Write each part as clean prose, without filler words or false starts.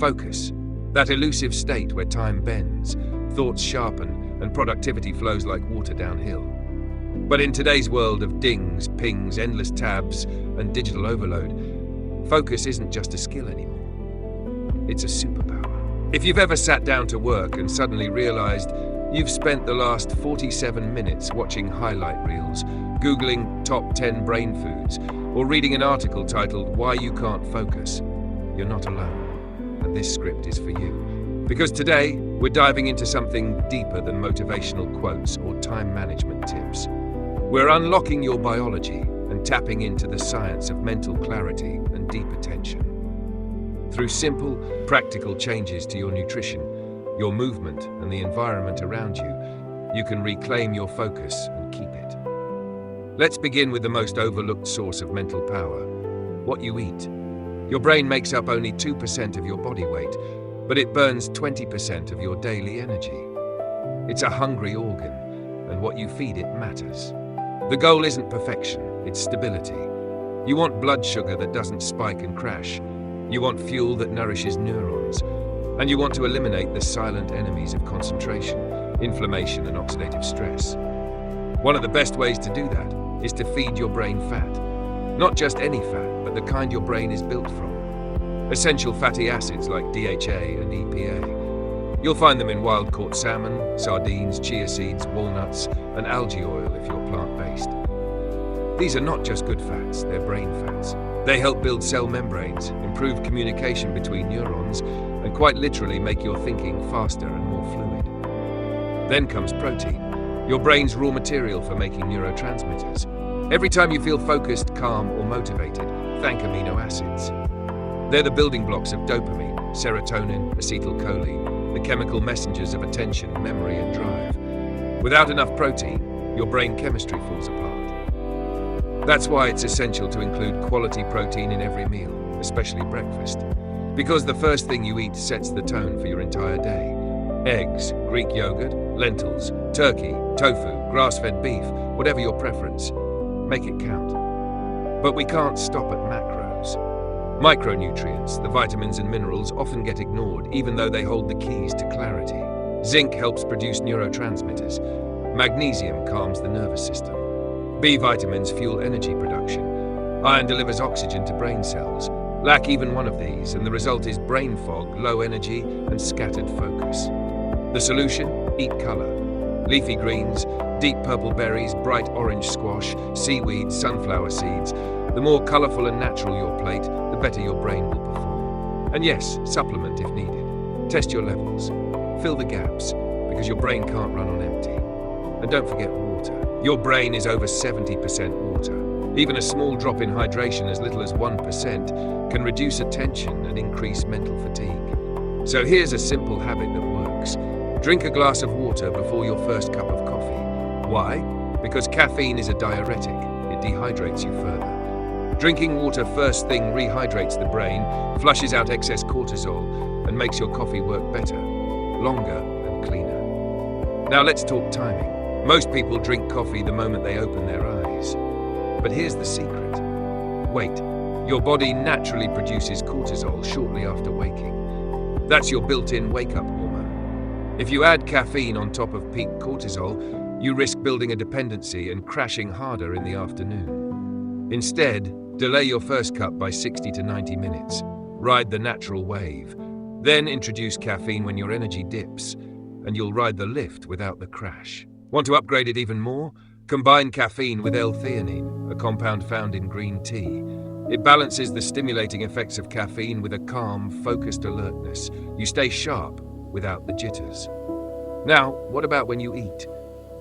Focus, that elusive state where time bends, thoughts sharpen, and productivity flows like water downhill. But in today's world of dings, pings, endless tabs, and digital overload, focus isn't just a skill anymore. It's a superpower. If you've ever sat down to work and suddenly realized you've spent the last 47 minutes watching highlight reels, Googling top 10 brain foods, or reading an article titled "Why You Can't Focus," you're not alone. And this script is for you. Because today, we're diving into something deeper than motivational quotes or time management tips. We're unlocking your biology and tapping into the science of mental clarity and deep attention. Through simple, practical changes to your nutrition, your movement, and the environment around you, you can reclaim your focus and keep it. Let's begin with the most overlooked source of mental power: what you eat. Your brain makes up only 2% of your body weight, but it burns 20% of your daily energy. It's a hungry organ, and what you feed it matters. The goal isn't perfection, it's stability. You want blood sugar that doesn't spike and crash. You want fuel that nourishes neurons. And you want to eliminate the silent enemies of concentration, inflammation, and oxidative stress. One of the best ways to do that is to feed your brain fat. Not just any fat, but the kind your brain is built from. Essential fatty acids like DHA and EPA. You'll find them in wild-caught salmon, sardines, chia seeds, walnuts, and algae oil if you're plant-based. These are not just good fats, they're brain fats. They help build cell membranes, improve communication between neurons, and quite literally make your thinking faster and more fluid. Then comes protein, your brain's raw material for making neurotransmitters. Every time you feel focused, calm, or motivated, thank amino acids. They're the building blocks of dopamine, serotonin, acetylcholine, the chemical messengers of attention, memory, and drive. Without enough protein, your brain chemistry falls apart. That's why it's essential to include quality protein in every meal, especially breakfast. Because the first thing you eat sets the tone for your entire day. Eggs, Greek yogurt, lentils, turkey, tofu, grass-fed beef, whatever your preference, make it count. But we can't stop at macros. Micronutrients, the vitamins and minerals, often get ignored, even though they hold the keys to clarity. Zinc helps produce neurotransmitters. Magnesium calms the nervous system. B vitamins fuel energy production. Iron delivers oxygen to brain cells. Lack even one of these, and the result is brain fog, low energy, and scattered focus. The solution? Eat color. Leafy greens, deep purple berries, bright orange squash, seaweed, sunflower seeds. The more colorful and natural your plate, the better your brain will perform. And yes, supplement if needed. Test your levels. Fill the gaps, because your brain can't run on empty. And don't forget water. Your brain is over 70% water. Even a small drop in hydration, as little as 1%, can reduce attention and increase mental fatigue. So here's a simple habit that works. Drink a glass of water before your first cup of coffee. Why? Because caffeine is a diuretic. It dehydrates you further. Drinking water first thing rehydrates the brain, flushes out excess cortisol, and makes your coffee work better, longer, and cleaner. Now let's talk timing. Most people drink coffee the moment they open their eyes. But here's the secret. Wait. Your body naturally produces cortisol shortly after waking. That's your built-in wake-up hormone. If you add caffeine on top of peak cortisol, you risk building a dependency and crashing harder in the afternoon. Instead, delay your first cup by 60 to 90 minutes. Ride the natural wave. Then introduce caffeine when your energy dips, and you'll ride the lift without the crash. Want to upgrade it even more? Combine caffeine with L-theanine, a compound found in green tea. It balances the stimulating effects of caffeine with a calm, focused alertness. You stay sharp without the jitters. Now, what about when you eat?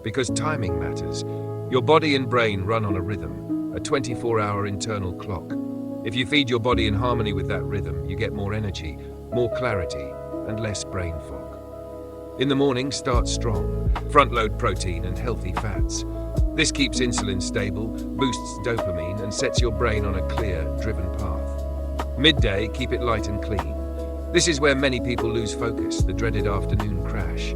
Because timing matters. Your body and brain run on a rhythm, a 24-hour internal clock. If you feed your body in harmony with that rhythm, you get more energy, more clarity, and less brain fog. In the morning, start strong. Front-load protein and healthy fats. This keeps insulin stable, boosts dopamine, and sets your brain on a clear, driven path. Midday, keep it light and clean. This is where many people lose focus, the dreaded afternoon crash.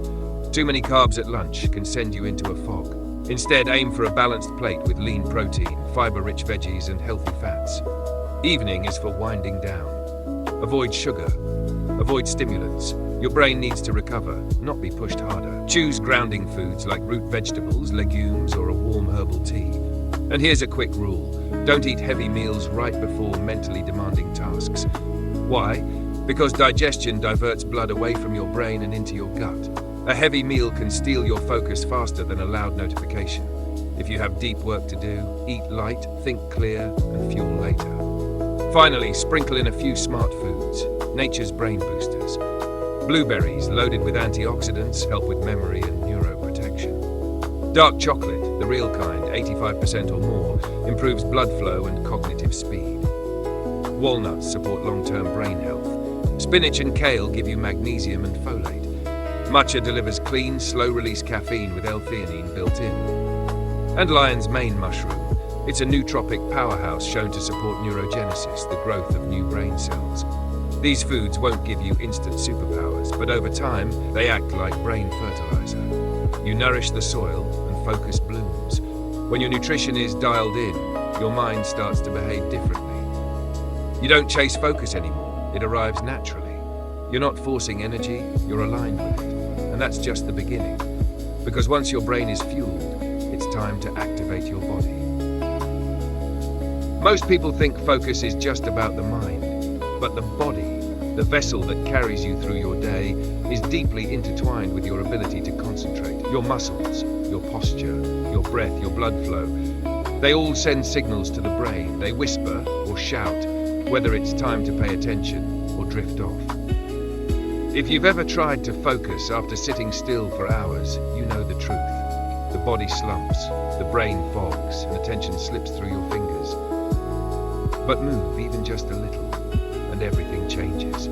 Too many carbs at lunch can send you into a fog. Instead, aim for a balanced plate with lean protein, fiber-rich veggies, and healthy fats. Evening is for winding down. Avoid sugar. Avoid stimulants. Your brain needs to recover, not be pushed harder. Choose grounding foods like root vegetables, legumes, or a warm herbal tea. And here's a quick rule. Don't eat heavy meals right before mentally demanding tasks. Why? Because digestion diverts blood away from your brain and into your gut. A heavy meal can steal your focus faster than a loud notification. If you have deep work to do, eat light, think clear, and fuel later. Finally, sprinkle in a few smart foods, nature's brain boosters. Blueberries, loaded with antioxidants, help with memory and neuroprotection. Dark chocolate, the real kind, 85% or more, improves blood flow and cognitive speed. Walnuts support long-term brain health. Spinach and kale give you magnesium and folate. Matcha delivers clean, slow-release caffeine with L-theanine built in. And lion's mane mushroom. It's a nootropic powerhouse shown to support neurogenesis, the growth of new brain cells. These foods won't give you instant superpowers, but over time, they act like brain fertilizer. You nourish the soil and focus blooms. When your nutrition is dialed in, your mind starts to behave differently. You don't chase focus anymore, it arrives naturally. You're not forcing energy, you're aligned with it. And that's just the beginning. Because once your brain is fueled, it's time to activate your body. Most people think focus is just about the mind, but the body, the vessel that carries you through your day, is deeply intertwined with your ability to concentrate. Your muscles, your posture, your breath, your blood flow, they all send signals to the brain. They whisper or shout, whether it's time to pay attention or drift off. If you've ever tried to focus after sitting still for hours, you know the truth. The body slumps, the brain fogs, and attention slips through your fingers. But move even just a little, and everything changes.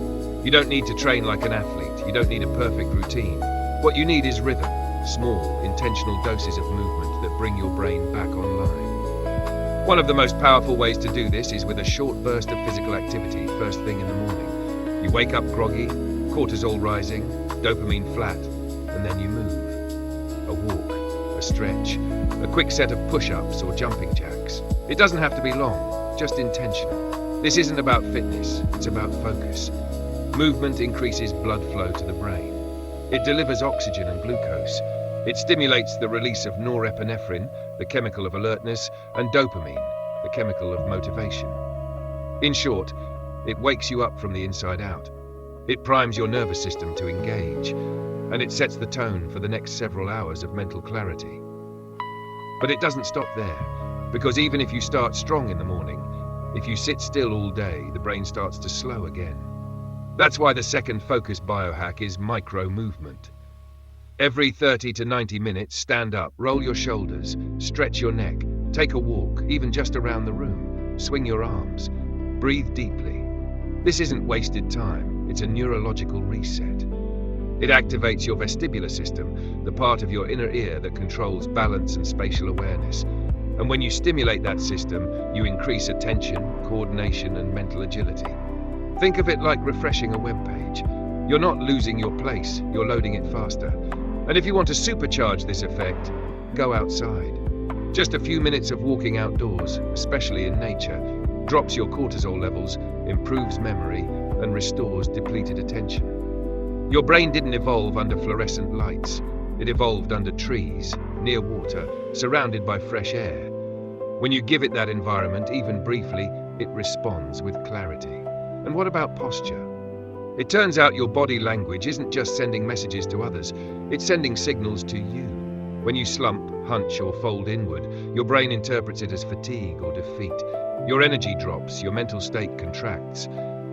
You don't need to train like an athlete. You don't need a perfect routine. What you need is rhythm, small, intentional doses of movement that bring your brain back online. One of the most powerful ways to do this is with a short burst of physical activity first thing in the morning. You wake up groggy, cortisol rising, dopamine flat, and then you move. A walk, a stretch, a quick set of push-ups or jumping jacks. It doesn't have to be long, just intentional. This isn't about fitness, it's about focus. Movement increases blood flow to the brain. It delivers oxygen and glucose. It stimulates the release of norepinephrine, the chemical of alertness, and dopamine, the chemical of motivation. In short, it wakes you up from the inside out. It primes your nervous system to engage, and it sets the tone for the next several hours of mental clarity. But it doesn't stop there, because even if you start strong in the morning, if you sit still all day, the brain starts to slow again. That's why the second focus biohack is micro-movement. Every 30 to 90 minutes, stand up, roll your shoulders, stretch your neck, take a walk, even just around the room, swing your arms, breathe deeply. This isn't wasted time, it's a neurological reset. It activates your vestibular system, the part of your inner ear that controls balance and spatial awareness. And when you stimulate that system, you increase attention, coordination, and mental agility. Think of it like refreshing a web page. You're not losing your place, you're loading it faster. And if you want to supercharge this effect, go outside. Just a few minutes of walking outdoors, especially in nature, drops your cortisol levels, improves memory, and restores depleted attention. Your brain didn't evolve under fluorescent lights. It evolved under trees, near water, surrounded by fresh air. When you give it that environment, even briefly, it responds with clarity. And what about posture? It turns out your body language isn't just sending messages to others, it's sending signals to you. When you slump, hunch, or fold inward, your brain interprets it as fatigue or defeat. Your energy drops, your mental state contracts.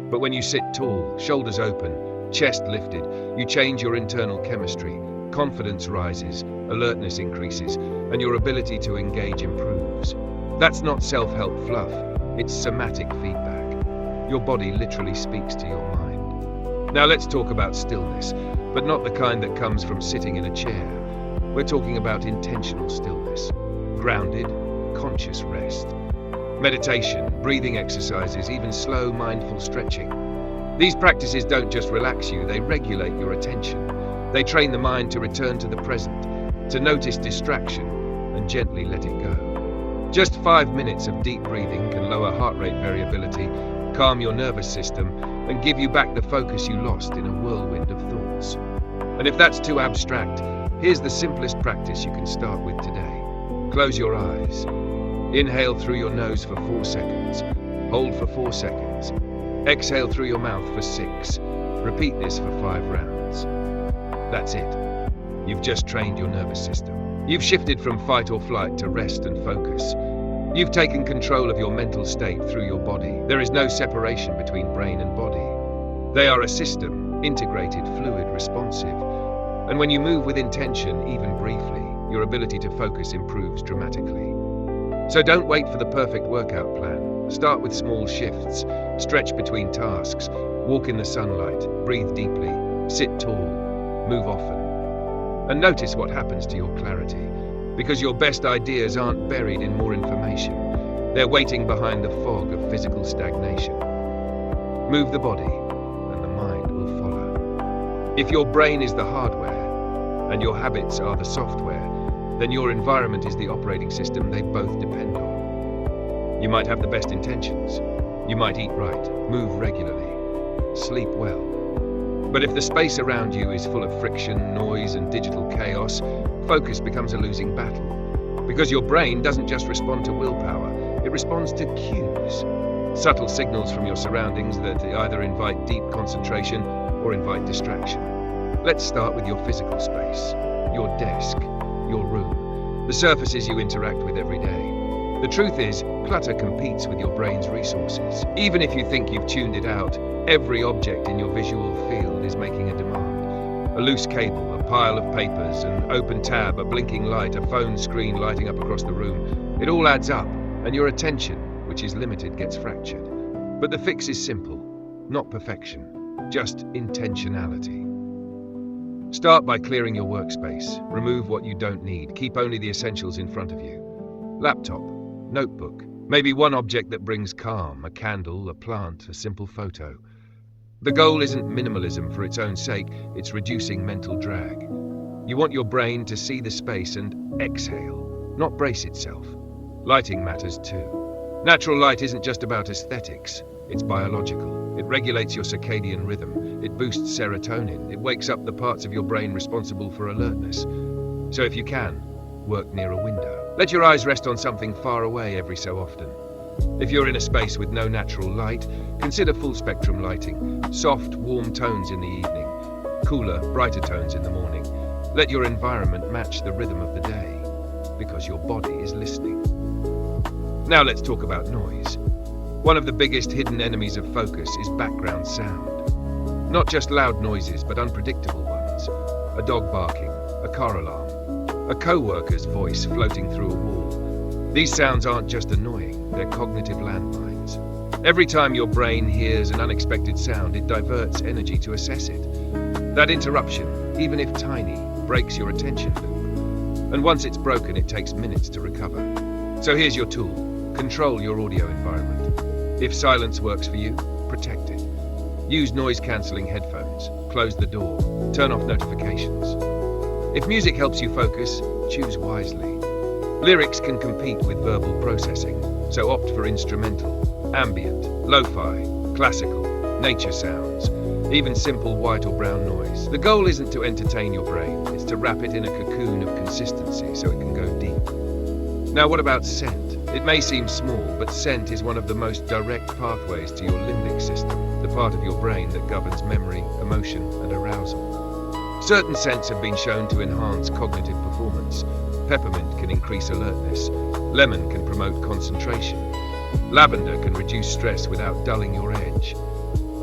But when you sit tall, shoulders open, chest lifted, you change your internal chemistry. Confidence rises, alertness increases, and your ability to engage improves. That's not self-help fluff, it's somatic feedback. Your body literally speaks to your mind. Now let's talk about stillness, but not the kind that comes from sitting in a chair. We're talking about intentional stillness, grounded, conscious rest. Meditation, breathing exercises, even slow, mindful stretching. These practices don't just relax you, they regulate your attention. They train the mind to return to the present, to notice distraction, and gently let it go. Just 5 minutes of deep breathing can lower heart rate variability, calm your nervous system, and give you back the focus you lost in a whirlwind of thoughts. And if that's too abstract, here's the simplest practice you can start with today. Close your eyes. Inhale through your nose for 4 seconds. Hold for 4 seconds. Exhale through your mouth for 6. Repeat this for 5 rounds. That's it. You've just trained your nervous system. You've shifted from fight or flight to rest and focus. You've taken control of your mental state through your body. There is no separation between brain and body. They are a system, integrated, fluid, responsive. And when you move with intention, even briefly, your ability to focus improves dramatically. So don't wait for the perfect workout plan. Start with small shifts. Stretch between tasks. Walk in the sunlight. Breathe deeply. Sit tall. Move often. And notice what happens to your clarity. Because your best ideas aren't buried in more information. They're waiting behind the fog of physical stagnation. Move the body, and the mind will follow. If your brain is the hardware, and your habits are the software, then your environment is the operating system they both depend on. You might have the best intentions. You might eat right, move regularly, sleep well. But if the space around you is full of friction, noise, and digital chaos, focus becomes a losing battle. Because your brain doesn't just respond to willpower, it responds to cues. Subtle signals from your surroundings that either invite deep concentration or invite distraction. Let's start with your physical space, your desk, your room, the surfaces you interact with every day. The truth is, clutter competes with your brain's resources. Even if you think you've tuned it out, every object in your visual field is making a demand. A loose cable, a pile of papers, an open tab, a blinking light, a phone screen lighting up across the room. It all adds up, and your attention, which is limited, gets fractured. But the fix is simple, not perfection, just intentionality. Start by clearing your workspace. Remove what you don't need. Keep only the essentials in front of you. Laptop, notebook, maybe one object that brings calm, a candle, a plant, a simple photo. The goal isn't minimalism for its own sake, it's reducing mental drag. You want your brain to see the space and exhale, not brace itself. Lighting matters too. Natural light isn't just about aesthetics, it's biological. It regulates your circadian rhythm, it boosts serotonin, it wakes up the parts of your brain responsible for alertness. So if you can, work near a window. Let your eyes rest on something far away every so often. If you're in a space with no natural light, consider full-spectrum lighting. Soft, warm tones in the evening, cooler, brighter tones in the morning. Let your environment match the rhythm of the day, because your body is listening. Now let's talk about noise. One of the biggest hidden enemies of focus is background sound. Not just loud noises, but unpredictable ones. A dog barking, a car alarm, a co-worker's voice floating through a wall. These sounds aren't just annoying, they're cognitive landmines. Every time your brain hears an unexpected sound, it diverts energy to assess it. That interruption, even if tiny, breaks your attention loop. And once it's broken, it takes minutes to recover. So here's your tool. Control your audio environment. If silence works for you, protect it. Use noise-cancelling headphones. Close the door. Turn off notifications. If music helps you focus, choose wisely. Lyrics can compete with verbal processing, so opt for instrumental, ambient, lo-fi, classical, nature sounds, even simple white or brown noise. The goal isn't to entertain your brain, it's to wrap it in a cocoon of consistency so it can go deep. Now what about scent? It may seem small, but scent is one of the most direct pathways to your limbic system, the part of your brain that governs memory, emotion, and arousal. Certain scents have been shown to enhance cognitive performance. Peppermint can increase alertness. Lemon can promote concentration. Lavender can reduce stress without dulling your edge.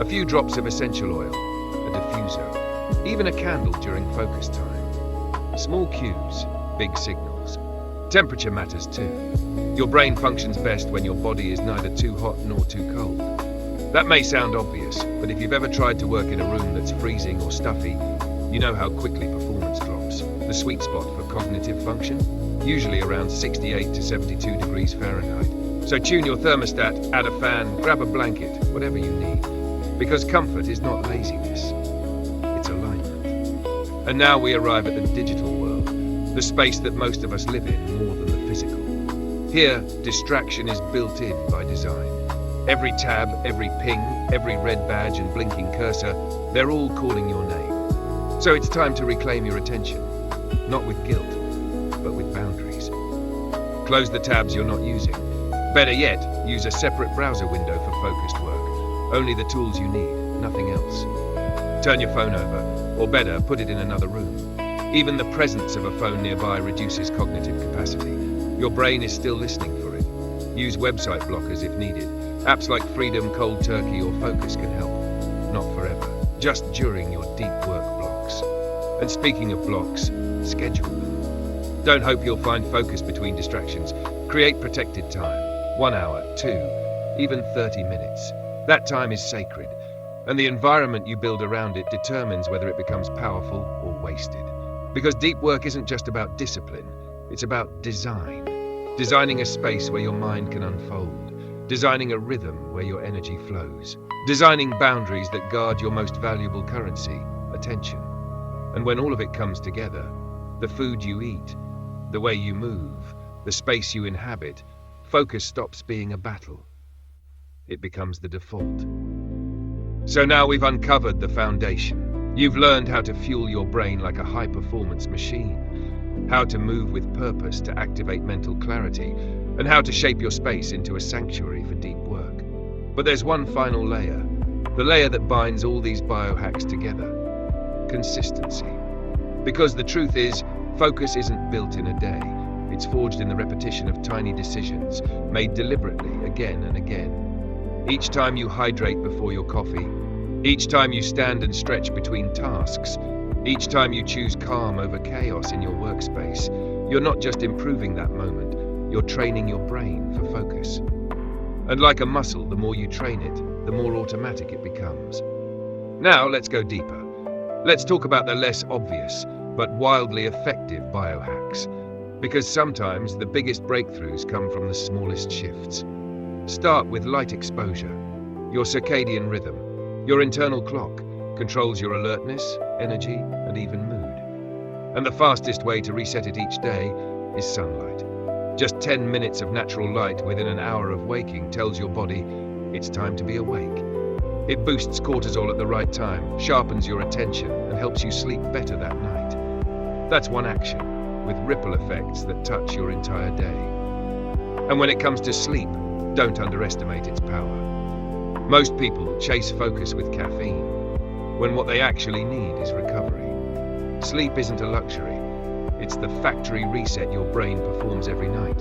A few drops of essential oil, a diffuser, even a candle during focus time. Small cues, big signals. Temperature matters too. Your brain functions best when your body is neither too hot nor too cold. That may sound obvious, but if you've ever tried to work in a room that's freezing or stuffy, you know how quickly performance drops. The sweet spot for cognitive function? Usually around 68 to 72 degrees Fahrenheit. So tune your thermostat, add a fan, grab a blanket, whatever you need. Because comfort is not laziness, it's alignment. And now we arrive at the digital world, the space that most of us live in more than the physical. Here, distraction is built in by design. Every tab, every ping, every red badge and blinking cursor, they're all calling your name. So it's time to reclaim your attention, not with guilt, but with boundaries. Close the tabs you're not using. Better yet, use a separate browser window for focused work. Only the tools you need, nothing else. Turn your phone over, or better, put it in another room. Even the presence of a phone nearby reduces cognitive capacity. Your brain is still listening for it. Use website blockers if needed. Apps like Freedom, Cold Turkey, or Focus can help. Not forever, just during your deep work blocks. And speaking of blocks, schedule them. Don't hope you'll find focus between distractions. Create protected time. 1 hour, 2, even 30 minutes. That time is sacred, and the environment you build around it determines whether it becomes powerful or wasted. Because deep work isn't just about discipline, it's about design. Designing a space where your mind can unfold. Designing a rhythm where your energy flows. Designing boundaries that guard your most valuable currency, attention. And when all of it comes together, the food you eat, the way you move, the space you inhabit, focus stops being a battle. It becomes the default. So now we've uncovered the foundation. You've learned how to fuel your brain like a high-performance machine, how to move with purpose to activate mental clarity, and how to shape your space into a sanctuary for deep work. But there's one final layer, the layer that binds all these biohacks together: consistency. Because the truth is, focus isn't built in a day. It's forged in the repetition of tiny decisions, made deliberately again and again. Each time you hydrate before your coffee, each time you stand and stretch between tasks, each time you choose calm over chaos in your workspace, you're not just improving that moment, you're training your brain for focus. And like a muscle, the more you train it, the more automatic it becomes. Now let's go deeper. Let's talk about the less obvious, but wildly effective biohacks. Because sometimes the biggest breakthroughs come from the smallest shifts. Start with light exposure. Your circadian rhythm, your internal clock, controls your alertness, energy, and even mood. And the fastest way to reset it each day is sunlight. Just 10 minutes of natural light within an hour of waking tells your body it's time to be awake. It boosts cortisol at the right time, sharpens your attention, and helps you sleep better that night. That's one action, with ripple effects that touch your entire day. And when it comes to sleep, don't underestimate its power. Most people chase focus with caffeine, when what they actually need is recovery. Sleep isn't a luxury, it's the factory reset your brain performs every night.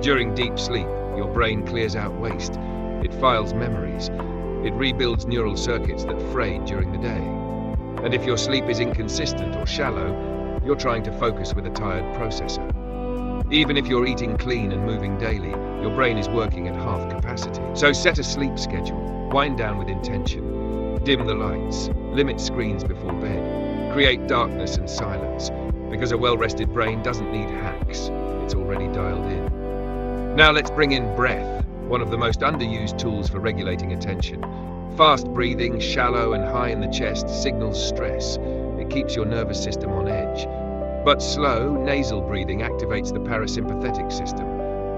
During deep sleep, your brain clears out waste, it files memories, it rebuilds neural circuits that frayed during the day. And if your sleep is inconsistent or shallow, you're trying to focus with a tired processor. Even if you're eating clean and moving daily, your brain is working at half capacity. So set a sleep schedule, wind down with intention, dim the lights, limit screens before bed, create darkness and silence, because a well-rested brain doesn't need hacks, it's already dialed in. Now let's bring in breath, one of the most underused tools for regulating attention. Fast breathing, shallow and high in the chest, signals stress. It keeps your nervous system on edge. But slow, nasal breathing activates the parasympathetic system,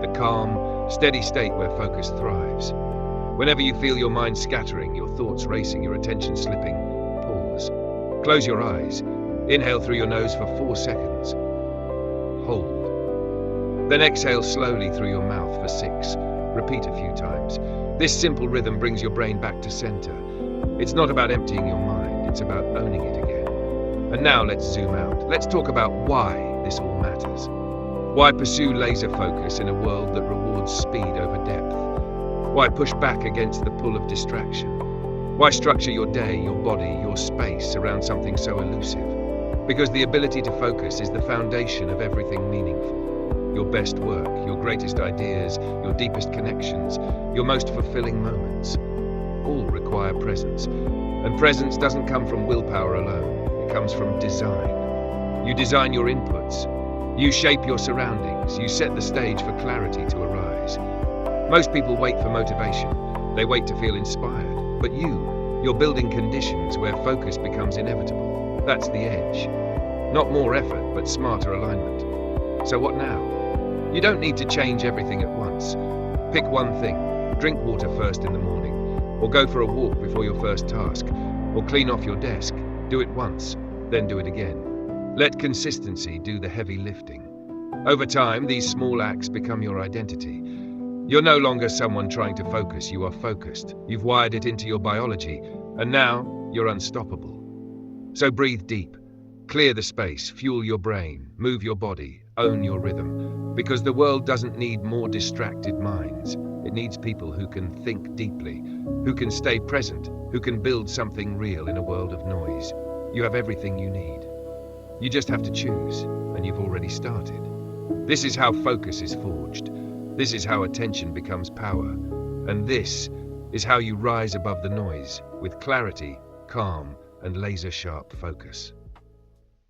the calm, steady state where focus thrives. Whenever you feel your mind scattering, your thoughts racing, your attention slipping, pause. Close your eyes. Inhale through your nose for 4 seconds. Hold. Then exhale slowly through your mouth for 6. Repeat a few times. This simple rhythm brings your brain back to center. It's not about emptying your mind, it's about owning it again. And now let's zoom out. Let's talk about why this all matters. Why pursue laser focus in a world that rewards speed over depth? Why push back against the pull of distraction? Why structure your day, your body, your space around something so elusive? Because the ability to focus is the foundation of everything meaningful. Your best work, your greatest ideas, your deepest connections, your most fulfilling moments, all require presence. And presence doesn't come from willpower alone. It comes from design. You design your inputs. You shape your surroundings. You set the stage for clarity to arise. Most people wait for motivation. They wait to feel inspired. But you're building conditions where focus becomes inevitable. That's the edge. Not more effort, but smarter alignment. So what now? You don't need to change everything at once. Pick one thing. Drink water first in the morning, or go for a walk before your first task, or clean off your desk. Do it once, then do it again. Let consistency do the heavy lifting. Over time, these small acts become your identity. You're no longer someone trying to focus, you are focused. You've wired it into your biology, and now you're unstoppable. So breathe deep, clear the space, fuel your brain, move your body, own your rhythm. Because the world doesn't need more distracted minds. It needs people who can think deeply, who can stay present, who can build something real in a world of noise. You have everything you need. You just have to choose, and you've already started. This is how focus is forged. This is how attention becomes power. And this is how you rise above the noise with clarity, calm, and laser-sharp focus.